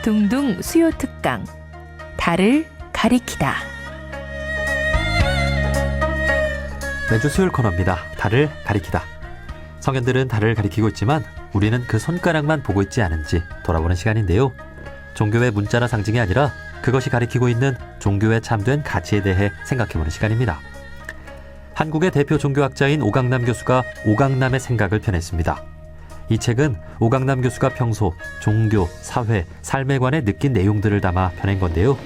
둥둥 수요 특강 달을 가리키다. 매주 수요일 코너입니다. 달을 가리키다. 성현들은 달을 가리키고 있지만 우리는 그 손가락만 보고 있지 않은지 돌아보는 시간인데요. 종교의 문자나 상징이 아니라 그것이 가리키고 있는 종교에 참된 가치에 대해 생각해보는 시간입니다. 한국의 대표 종교학자인 오강남 교수가 오강남의 생각을 펴냈습니다. 이 책은 오강남 교수가 평소 종교, 사회, 삶에 관해 느낀 내용들을 담아 펴낸 건데요.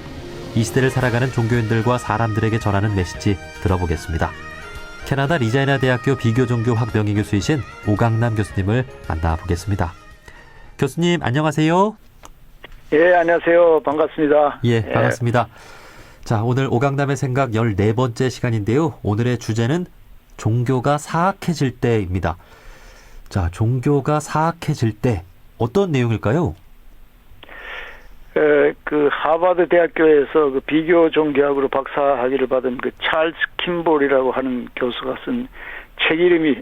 이 시대를 살아가는 종교인들과 사람들에게 전하는 메시지 들어보겠습니다. 캐나다 리자이나 대학교 비교종교학 명예 교수이신 오강남 교수님을 만나보겠습니다. 교수님 안녕하세요. 예, 안녕하세요. 반갑습니다. 예, 반갑습니다. 자, 오늘 오강남의 생각 14번째 시간인데요. 오늘의 주제는 종교가 사악해질 때입니다. 자, 종교가 사악해질 때 어떤 내용일까요? 그 하버드 대학교에서 그 비교 종교학으로 박사학위를 받은 그 찰스 킴볼이라고 하는 교수가 쓴 책 이름이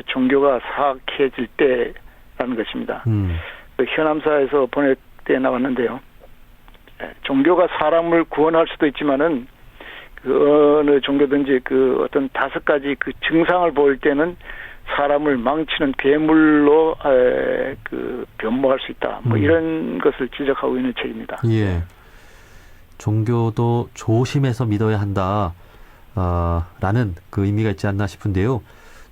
종교가 사악해질 때라는 것입니다. 그 현암사에서 번역 때 나왔는데요. 종교가 사람을 구원할 수도 있지만은 그 어느 종교든지 그 어떤 5가지 그 증상을 보일 때는 사람을 망치는 괴물로 그 변모할 수 있다. 뭐 이런 것을 지적하고 있는 책입니다. 예. 종교도 조심해서 믿어야 한다. 라는 그 의미가 있지 않나 싶은데요.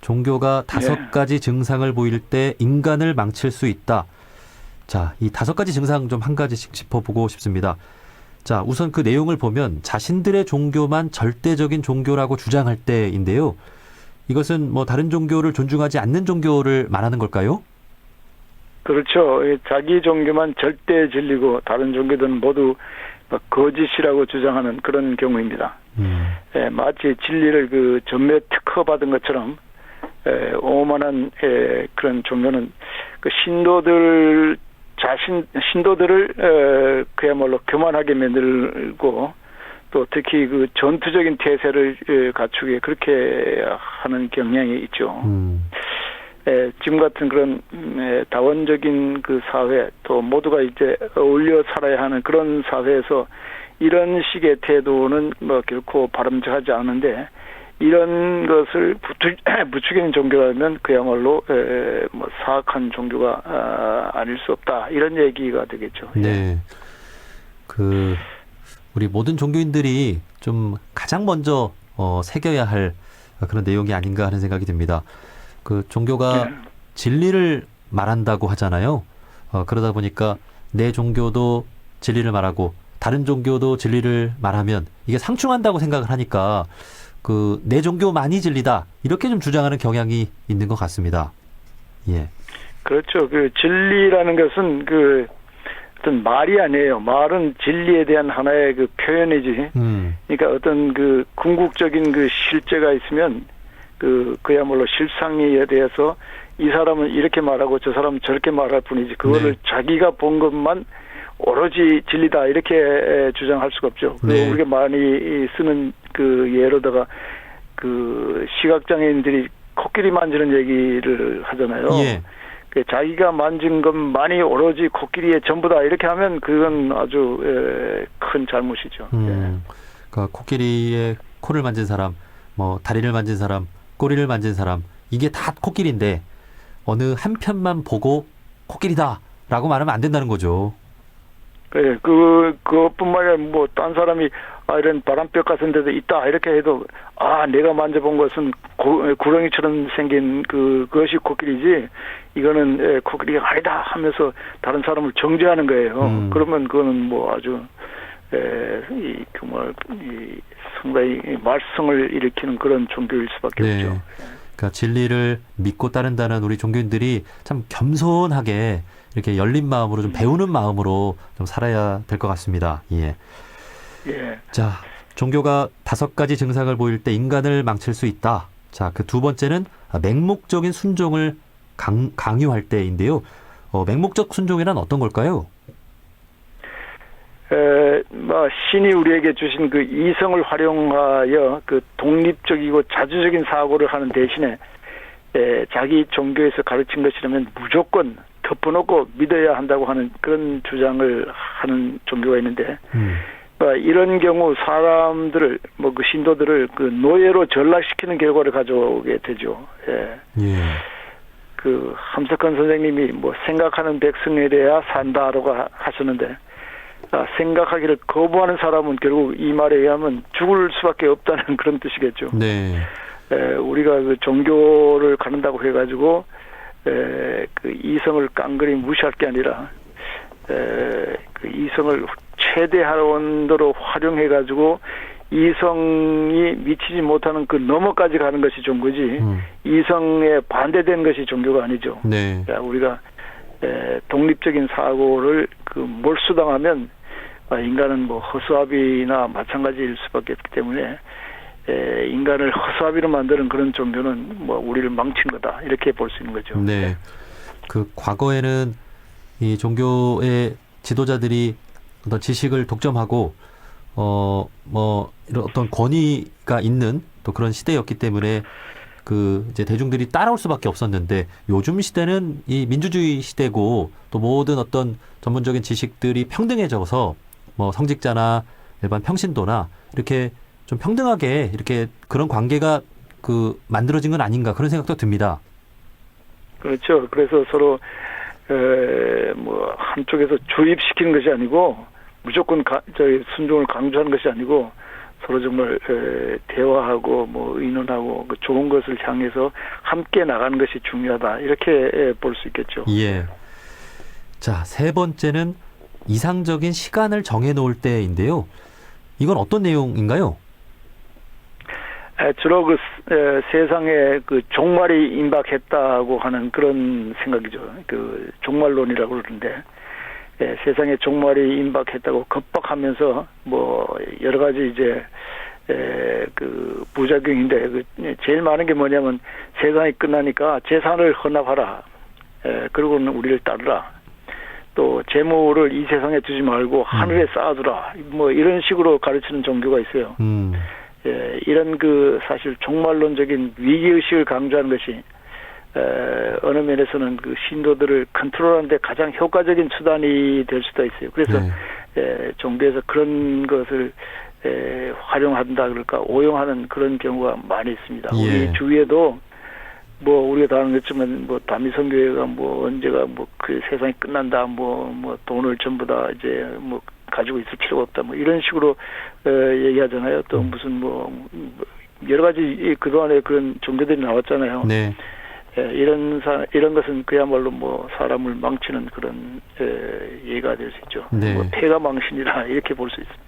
종교가 5가지 증상을 보일 때 인간을 망칠 수 있다. 자, 이 5가지 증상 좀 한 가지씩 짚어보고 싶습니다. 자, 우선 그 내용을 보면 자신들의 종교만 절대적인 종교라고 주장할 때인데요. 이것은 뭐 다른 종교를 존중하지 않는 종교를 말하는 걸까요? 그렇죠. 자기 종교만 절대 진리고 다른 종교들은 모두 거짓이라고 주장하는 그런 경우입니다. 마치 진리를 그 전매 특허받은 것처럼 오만한 그런 종교는 그 신도들을 그야말로 교만하게 만들고 또 특히 그 전투적인 태세를 갖추게 그렇게 하는 경향이 있죠. 지금 같은 그런 다원적인 그 사회 또 모두가 이제 어울려 살아야 하는 그런 사회에서 이런 식의 태도는 뭐 결코 바람직하지 않은데 이런 것을 부추기는 종교라면 그야말로 뭐 사악한 종교가 아닐 수 없다 이런 얘기가 되겠죠. 네. 그 우리 모든 종교인들이 좀 가장 먼저 새겨야 할 그런 내용이 아닌가 하는 생각이 듭니다. 그 종교가 진리를 말한다고 하잖아요. 그러다 보니까 내 종교도 진리를 말하고 다른 종교도 진리를 말하면 이게 상충한다고 생각을 하니까 그 내 종교만이 진리다 이렇게 좀 주장하는 경향이 있는 것 같습니다. 예. 그렇죠. 그 진리라는 것은 그 어떤 말이 아니에요. 말은 진리에 대한 하나의 그 표현이지. 그러니까 어떤 그 궁극적인 그 실제가 있으면 그야말로 실상에 대해서 이 사람은 이렇게 말하고 저 사람은 저렇게 말할 뿐이지 그거를 자기가 본 것만 오로지 진리다 이렇게 주장할 수가 없죠. 그리고 우리가 많이 쓰는 그 예로다가 그 시각장애인들이 코끼리 만지는 얘기를 하잖아요. 예. 자기가 만진 것만이 오로지 코끼리의 전부다 이렇게 하면 그건 아주 큰 잘못이죠. 그러니까 코끼리의 코를 만진 사람, 뭐 다리를 만진 사람, 꼬리를 만진 사람 이게 다 코끼리인데 어느 한 편만 보고 코끼리다라고 말하면 안 된다는 거죠. 네, 그것뿐만 아니라 뭐 딴 사람이 이런 바람벽 같은 데도 있다 이렇게 해도 내가 만져본 것은 구렁이처럼 생긴 그것이 코끼리지 이거는 코끼리가 아니다 하면서 다른 사람을 정죄하는 거예요. 그러면 그거는 뭐 아주 상당히 말썽을 일으키는 그런 종교일 수밖에 없죠. 그러니까 진리를 믿고 따른다는 우리 종교인들이 참 겸손하게 이렇게 열린 마음으로 좀 배우는 마음으로 좀 살아야 될 것 같습니다. 예. 예. 자, 종교가 5가지 증상을 보일 때 인간을 망칠 수 있다. 자, 그 두 번째는 맹목적인 순종을 강요할 때인데요. 맹목적 순종이란 어떤 걸까요? 신이 우리에게 주신 그 이성을 활용하여 그 독립적이고 자주적인 사고를 하는 대신에 자기 종교에서 가르친 것이라면 무조건 덮어놓고 믿어야 한다고 하는 그런 주장을 하는 종교가 있는데 이런 경우 사람들을 그 신도들을 그 노예로 전락시키는 결과를 가져오게 되죠. 예. 예. 그 함석헌 선생님이 생각하는 백성이래야 산다라고 하셨는데 생각하기를 거부하는 사람은 결국 이 말에 의하면 죽을 수밖에 없다는 그런 뜻이겠죠. 네. 우리가 그 종교를 갖는다고 해가지고 그 이성을 깡그리 무시할 게 아니라 그 이성을 최대한도로 활용해가지고 이성이 미치지 못하는 그 너머까지 가는 것이 종교지 이성에 반대된 것이 종교가 아니죠. 네. 우리가 독립적인 사고를 그 몰수당하면 인간은 허수아비나 마찬가지일 수밖에 없기 때문에 인간을 허수아비로 만드는 그런 종교는 우리를 망친 거다 이렇게 볼 수 있는 거죠. 네. 그 과거에는 이 종교의 지도자들이 어떤 지식을 독점하고 이런 어떤 권위가 있는 또 그런 시대였기 때문에 그 이제 대중들이 따라올 수밖에 없었는데 요즘 시대는 이 민주주의 시대고 또 모든 어떤 전문적인 지식들이 평등해져서 성직자나 일반 평신도나 이렇게 좀 평등하게 이렇게 그런 관계가 그 만들어진 건 아닌가 그런 생각도 듭니다. 그렇죠. 그래서 서로 한쪽에서 주입시키는 것이 아니고 무조건 순종을 강조하는 것이 아니고 서로 정말 대화하고 의논하고 그 좋은 것을 향해서 함께 나가는 것이 중요하다 이렇게 볼 수 있겠죠. 예. 자, 세 번째는 이상적인 시간을 정해놓을 때인데요. 이건 어떤 내용인가요? 주로 그 세상에 그 종말이 임박했다고 하는 그런 생각이죠. 그 종말론이라고 그러는데 세상에 종말이 임박했다고 겁박하면서 여러 가지 이제 그 부작용인데 제일 많은 게 뭐냐면 세상이 끝나니까 재산을 헌납하라. 그리고는 우리를 따르라. 또 재물을 이 세상에 두지 말고 하늘에 쌓아두라. 이런 식으로 가르치는 종교가 있어요. 이런 그 사실 종말론적인 위기의식을 강조하는 것이 어느 면에서는 그 신도들을 컨트롤하는 데 가장 효과적인 수단이 될 수도 있어요. 그래서 종교에서 그런 것을 활용한다 그럴까 오용하는 그런 경우가 많이 있습니다. 예. 우리 주위에도 우리가 다 아는 것지만 다미성교회가 언제가 그 세상이 끝난다 돈을 전부 다 이제 가지고 있을 필요가 없다 이런 식으로 얘기하잖아요. 또 무슨 여러 가지 그동안에 그런 종교들이 나왔잖아요. 네. 이런 것은 그야말로 사람을 망치는 그런 예가 될 수 있죠. 네. 폐가 망신이라 이렇게 볼 수 있습니다.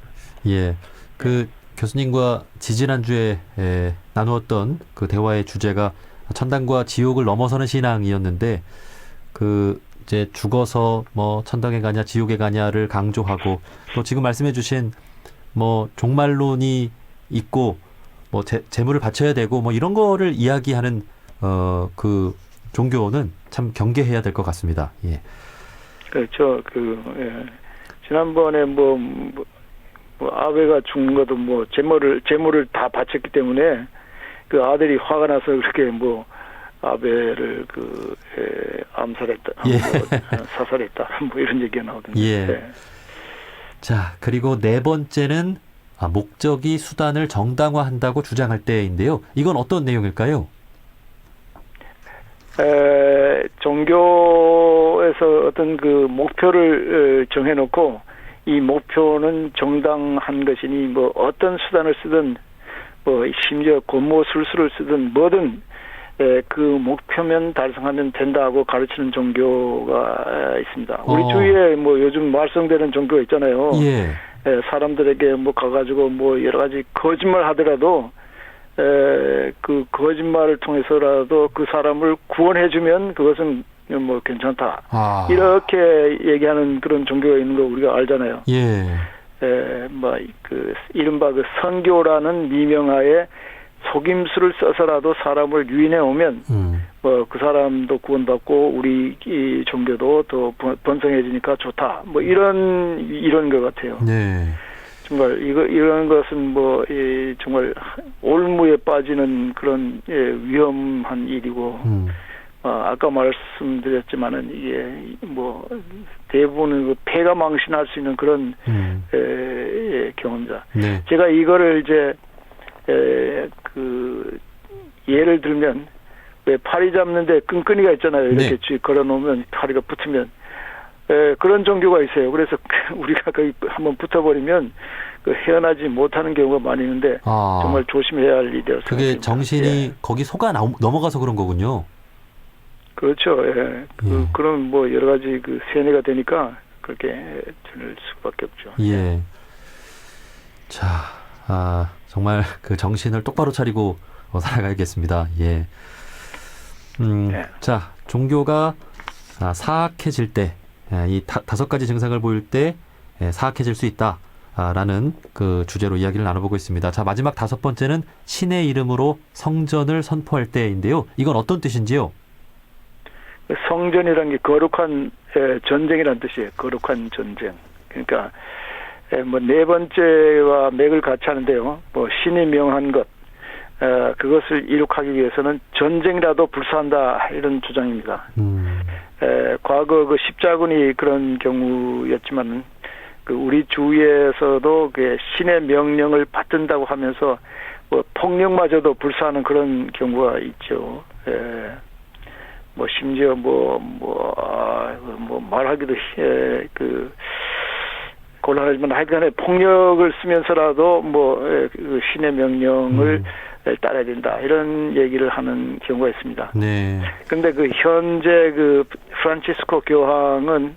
예. 그 교수님과 지지난주에 나누었던 그 대화의 주제가 천당과 지옥을 넘어서는 신앙이었는데 그 이제 죽어서 천당에 가냐 지옥에 가냐를 강조하고 또 지금 말씀해 주신 종말론이 있고 재물을 바쳐야 되고 이런 거를 이야기하는 그 종교는 참 경계해야 될 것 같습니다. 예. 그렇죠. 지난번에 아베가 죽는 것도 재물을 다 바쳤기 때문에 그 아들이 화가 나서 그렇게 아베를 암살했다, 사살했다, 이런 얘기가 나오던데. 예. 네. 자, 그리고 네 번째는 목적이 수단을 정당화한다고 주장할 때인데요. 이건 어떤 내용일까요? 종교에서 어떤 그 목표를 정해놓고 이 목표는 정당한 것이니 어떤 수단을 쓰든 심지어 권모술수를 쓰든 뭐든 그 목표면 달성하면 된다고 가르치는 종교가 있습니다. 우리 주위에 요즘 말썽되는 종교가 있잖아요. 예. 사람들에게 가가지고 여러 가지 거짓말 하더라도 그 거짓말을 통해서라도 그 사람을 구원해주면 그것은 괜찮다. 이렇게 얘기하는 그런 종교가 있는 거 우리가 알잖아요. 예. 그 이른바 그 선교라는 미명하에 속임수를 써서라도 사람을 유인해 오면 그 사람도 구원받고 우리 이 종교도 더 번성해지니까 좋다. 이런 것 같아요. 네. 정말 이런 것은 정말 올무에 빠지는 그런 위험한 일이고 아까 말씀드렸지만은 이게 뭐 대부분은 그 폐가 망신할 수 있는 그런 경험자. 네. 제가 이거를 이제 그 예를 들면 왜 파리 잡는데 끈끈이가 있잖아요. 이렇게 네. 걸어놓으면 파리가 붙으면 그런 종교가 있어요. 그래서 우리가 거기 한번 붙어버리면 그 헤어나지 못하는 경우가 많이 있는데 정말 조심해야 할 일이라서. 그게 정신이 거기 속아 넘어가서 그런 거군요. 그렇죠. 그런 뭐 여러 가지 그 세뇌가 되니까 그렇게 될 수밖에 없죠. 예. 자, 정말 그 정신을 똑바로 차리고 살아가야겠습니다. 예. 자, 종교가 사악해질 때, 이 5가지 증상을 보일 때 사악해질 수 있다. 라는 그 주제로 이야기를 나눠보고 있습니다. 자, 마지막 5번째는 신의 이름으로 성전을 선포할 때인데요. 이건 어떤 뜻인지요? 성전이라는 게 거룩한 전쟁이라는 뜻이에요. 거룩한 전쟁. 그러니까 뭐 4번째와 맥을 같이 하는데요. 뭐 신이 명한 것, 그것을 이룩하기 위해서는 전쟁이라도 불사한다, 이런 주장입니다. 과거 그 십자군이 그런 경우였지만 그 우리 주위에서도 그 신의 명령을 받든다고 하면서 뭐 폭력마저도 불사하는 그런 경우가 있죠. 뭐 심지어 뭐 말하기도 그 곤란하지만 하여간에 폭력을 쓰면서라도 그 신의 명령을 따라야 된다, 이런 얘기를 하는 경우가 있습니다. 네. 근데 그 현재 그 프란치스코 교황은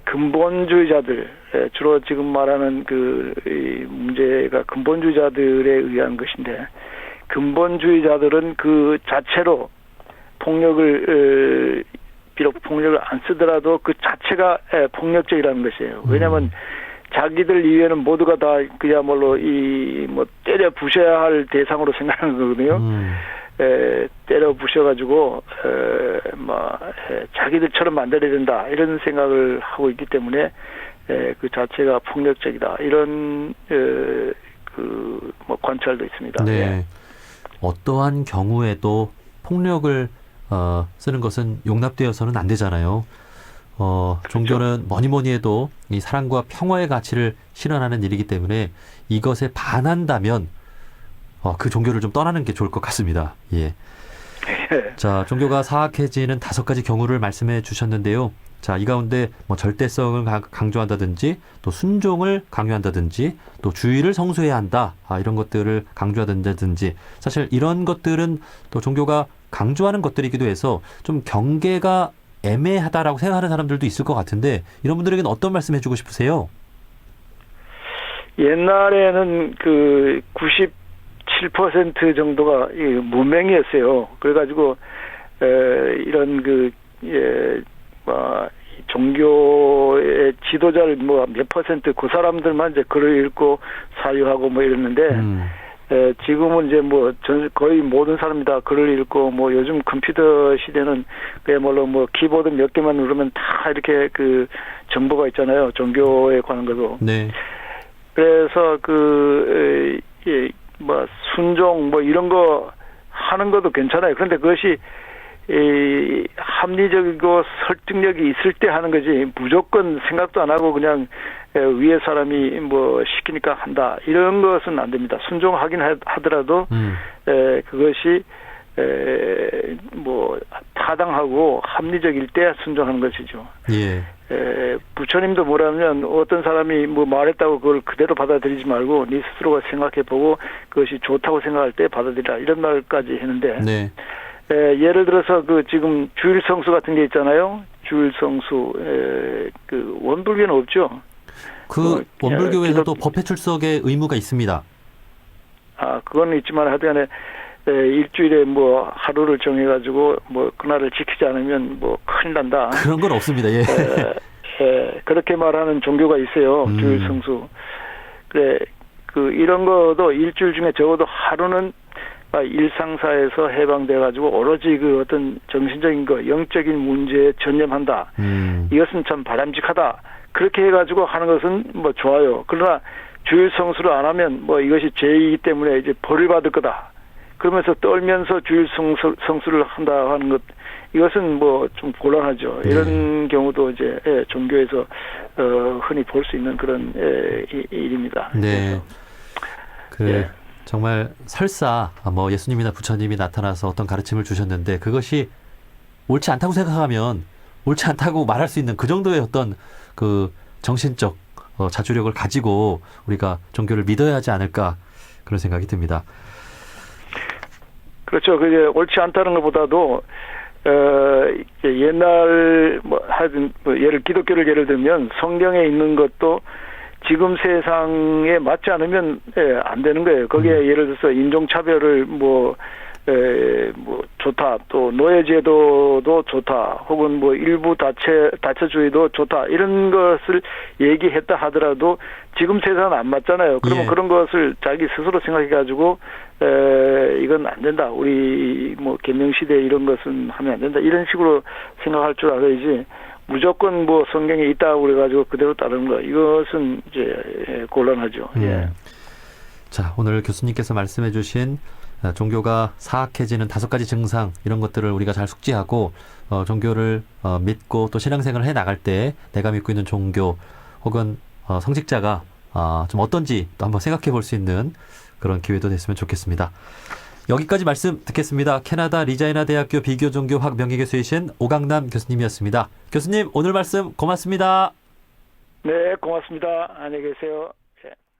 근본주의자들, 주로 지금 말하는 그 문제가 근본주의자들에 의한 것인데, 근본주의자들은 그 자체로 폭력을 비록 폭력을 안 쓰더라도 그 자체가 폭력적이라는 것이에요. 왜냐하면 자기들 이외에는 모두가 다 그야말로 뭐 때려 부셔야 할 대상으로 생각하는 거거든요. 때려 부셔가지고 자기들처럼 만들어야 된다, 이런 생각을 하고 있기 때문에 그 자체가 폭력적이다, 이런 관찰도 있습니다. 네. 예. 어떠한 경우에도 폭력을 쓰는 것은 용납되어서는 안 되잖아요. 종교는 뭐니 해도 이 사랑과 평화의 가치를 실현하는 일이기 때문에 이것에 반한다면 그 종교를 좀 떠나는 게 좋을 것 같습니다. 예. 자, 종교가 사악해지는 5가지 경우를 말씀해 주셨는데요. 자, 이 가운데 뭐 절대성을 강조한다든지, 또 순종을 강요한다든지, 또 주의를 성수해야 한다, 이런 것들을 강조한다든지, 사실 이런 것들은 또 종교가 강조하는 것들이기도 해서 좀 경계가 애매하다라고 생각하는 사람들도 있을 것 같은데, 이런 분들에게는 어떤 말씀 해주고 싶으세요? 옛날에는 그 97% 정도가 무명이었어요. 그래가지고 이런 종교의 지도자를 몇 퍼센트 그 사람들만 이제 글을 읽고 사유하고 이랬는데, 지금은 이제 거의 모든 사람이 다 글을 읽고, 요즘 컴퓨터 시대는 그야말로 키보드 몇 개만 누르면 다 이렇게 그 정보가 있잖아요. 종교에 관한 것도. 네. 그래서 순종 이런 거 하는 것도 괜찮아요. 그런데 그것이 합리적이고 설득력이 있을 때 하는 거지, 무조건 생각도 안 하고 그냥 위에 사람이 시키니까 한다, 이런 것은 안 됩니다. 순종하긴 하더라도 그것이 타당하고 합리적일 때 순종하는 것이죠. 예. 부처님도 뭐라면 어떤 사람이 말했다고 그걸 그대로 받아들이지 말고 네 스스로가 생각해보고 그것이 좋다고 생각할 때 받아들이라, 이런 말까지 했는데, 네. 예를 들어서 지금 주일성수 같은 게 있잖아요. 주일성수, 원불교는 없죠. 원불교에서도 법회 출석의 의무가 있습니다. 그건 있지만 하여튼간에 일주일에 하루를 정해가지고 그날을 지키지 않으면 큰일 난다, 그런 건 없습니다. 예. 그렇게 말하는 종교가 있어요. 주일성수. 그래, 이런 것도 일주일 중에 적어도 하루는 일상사에서 해방돼가지고 오로지 어떤 정신적인 영적인 문제에 전념한다. 이것은 참 바람직하다. 그렇게 해가지고 하는 것은 좋아요. 그러나 주일성수를 안 하면 이것이 죄이기 때문에 이제 벌을 받을 거다, 그러면서 떨면서 주일성수를 한다 하는 것, 이것은 뭐 좀 곤란하죠. 이런 경우도 이제 종교에서 흔히 볼 수 있는 그런 일입니다. 네. 예. 정말 설사 뭐 예수님이나 부처님이 나타나서 어떤 가르침을 주셨는데 그것이 옳지 않다고 생각하면 옳지 않다고 말할 수 있는 그 정도의 어떤 그 정신적 자주력을 가지고 우리가 종교를 믿어야 하지 않을까 그런 생각이 듭니다. 그렇죠. 그게 옳지 않다는 것보다도 옛날 하여튼 기독교를 예를 들면 성경에 있는 것도 지금 세상에 맞지 않으면 안 되는 거예요. 거기에 예를 들어서 인종차별을 뭐 좋다, 또 노예제도도 좋다, 혹은 뭐 일부 다처주의도 좋다, 이런 것을 얘기했다 하더라도 지금 세상은 안 맞잖아요. 그러면 그런 것을 자기 스스로 생각해가지고 이건 안 된다, 우리 뭐 계명시대 이런 것은 하면 안 된다, 이런 식으로 생각할 줄 알아야지 무조건 뭐 성경에 있다고 그래가지고 그대로 따르는 거, 이것은 이제 곤란하죠. 예. 자, 오늘 교수님께서 말씀해주신 종교가 사악해지는 5가지 증상, 이런 것들을 우리가 잘 숙지하고 종교를 믿고 또 신앙생활을 해 나갈 때 내가 믿고 있는 종교 혹은 성직자가 좀 어떤지 또 한번 생각해 볼 수 있는 그런 기회도 됐으면 좋겠습니다. 여기까지 말씀 듣겠습니다. 캐나다 리자이나 대학교 비교종교학 명예교수이신 오강남 교수님이었습니다. 교수님, 오늘 말씀 고맙습니다. 네, 고맙습니다. 안녕히 계세요.